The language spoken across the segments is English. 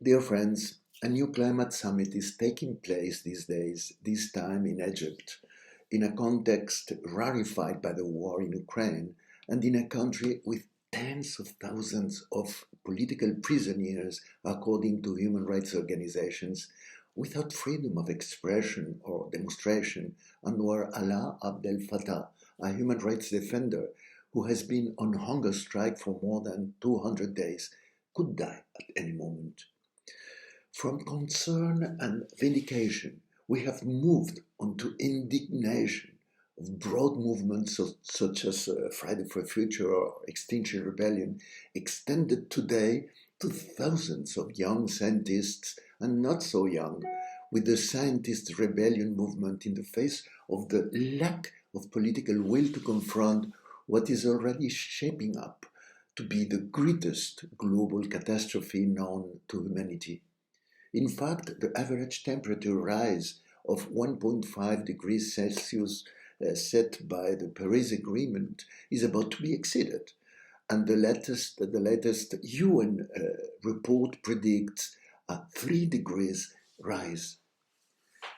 Dear friends, a new climate summit is taking place these days, this time in Egypt, in a context rarefied by the war in Ukraine and in a country with tens of thousands of political prisoners, according to human rights organizations, without freedom of expression or demonstration, and where Allah Abdel Fattah, a human rights defender who has been on hunger strike for more than 200 days, could die at any moment. From concern and vindication, we have moved on to indignation of broad movements such as Friday for Future or Extinction Rebellion, extended today to thousands of young scientists and not so young, with the scientist rebellion movement in the face of the lack of political will to confront what is already shaping up to be the greatest global catastrophe known to humanity. In fact, the average temperature rise of 1.5 degrees Celsius set by the Paris Agreement is about to be exceeded, and the latest UN report predicts a 3 degrees rise.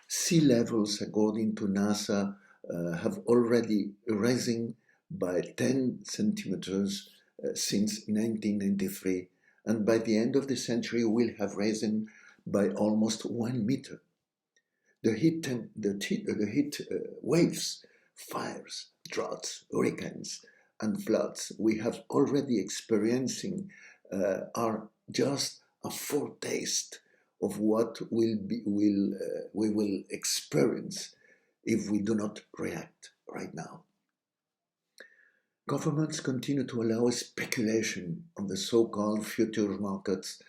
Sea levels, according to NASA, have already risen by 10 centimeters since 1993, and by the end of the century will have risen by almost 1 meter. The heat waves, fires, droughts, hurricanes, and floods we have already experiencing are just a foretaste of what we will experience if we do not react right now. Governments continue to allow speculation on the so-called future markets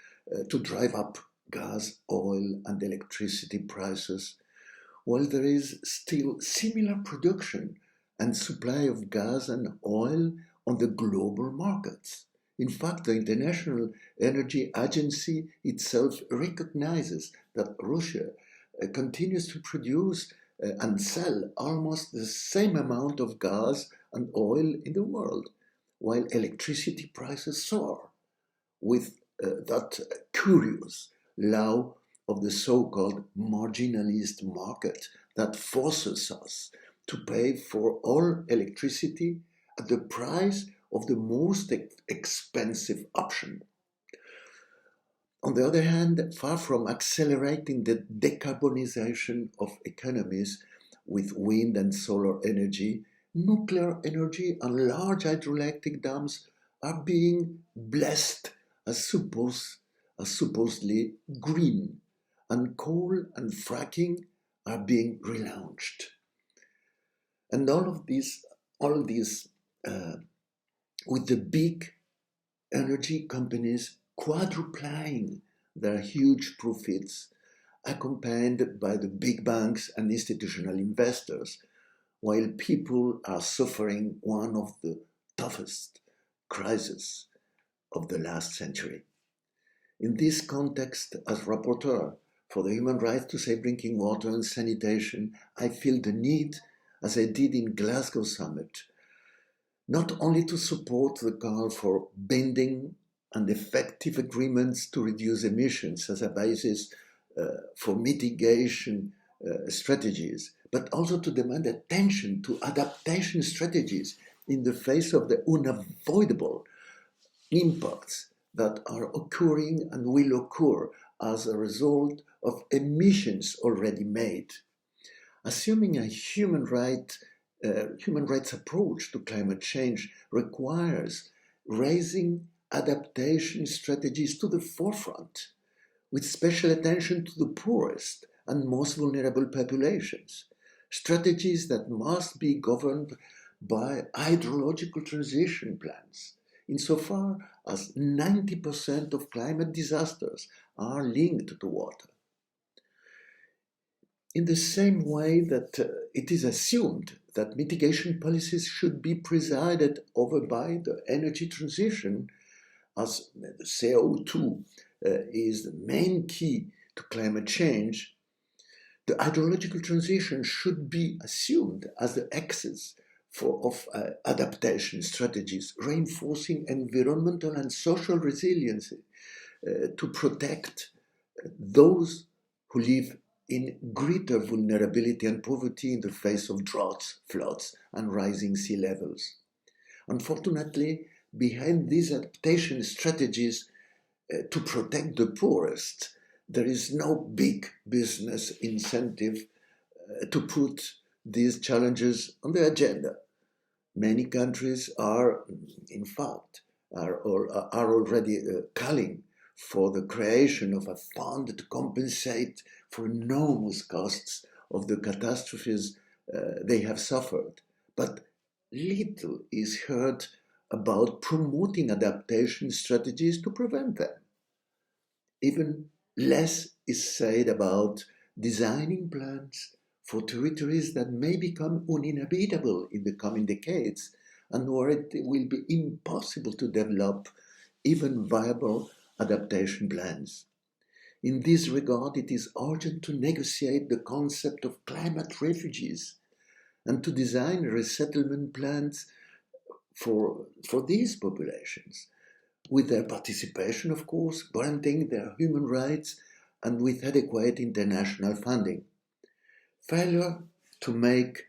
to drive up gas, oil, and electricity prices, while there is still similar production and supply of gas and oil on the global markets. In fact, the International Energy Agency itself recognizes that Russia continues to produce and sell almost the same amount of gas and oil in the world, while electricity prices soar, with that curious law of the so-called marginalist market that forces us to pay for all electricity at the price of the most expensive option. On the other hand, far from accelerating the decarbonization of economies with wind and solar energy, nuclear energy and large hydroelectric dams are being blessed as supposedly green, and coal and fracking are being relaunched. And all of these with the big energy companies quadrupling their huge profits, accompanied by the big banks and institutional investors, while people are suffering one of the toughest crises of the last century. In this context, as rapporteur for the human right to safe drinking water and sanitation, I feel the need, as I did in Glasgow Summit, not only to support the call for binding and effective agreements to reduce emissions as a basis for mitigation strategies, but also to demand attention to adaptation strategies in the face of the unavoidable impacts that are occurring and will occur as a result of emissions already made. Assuming a human rights approach to climate change requires raising adaptation strategies to the forefront, with special attention to the poorest and most vulnerable populations, strategies that must be governed by hydrological transition plans, insofar as 90% of climate disasters are linked to water. In the same way that it is assumed that mitigation policies should be presided over by the energy transition, as the CO2 is the main key to climate change, the hydrological transition should be assumed as the axis of adaptation strategies, reinforcing environmental and social resiliency to protect those who live in greater vulnerability and poverty in the face of droughts, floods, and rising sea levels. Unfortunately, behind these adaptation strategies to protect the poorest, there is no big business incentive to put these challenges on the agenda. Many countries are, in fact, are already calling for the creation of a fund to compensate for enormous costs of the catastrophes they have suffered. But little is heard about promoting adaptation strategies to prevent them. Even less is said about designing plans for territories that may become uninhabitable in the coming decades and where it will be impossible to develop even viable adaptation plans. In this regard, it is urgent to negotiate the concept of climate refugees and to design resettlement plans for these populations, with their participation, of course, guaranteeing their human rights and with adequate international funding. Failure to make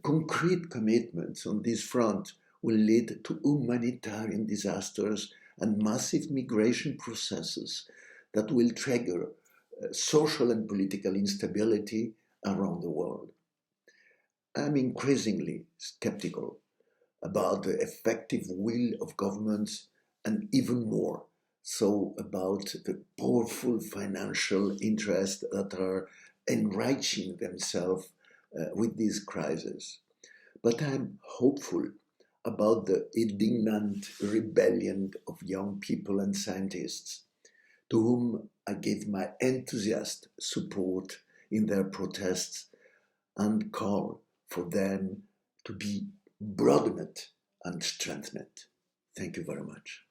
concrete commitments on this front will lead to humanitarian disasters and massive migration processes that will trigger social and political instability around the world. I'm increasingly skeptical about the effective will of governments and even more so about the powerful financial interests that are enriching themselves with this crisis. But I'm hopeful about the indignant rebellion of young people and scientists, to whom I give my enthusiastic support in their protests and call for them to be broadened and strengthened. Thank you very much.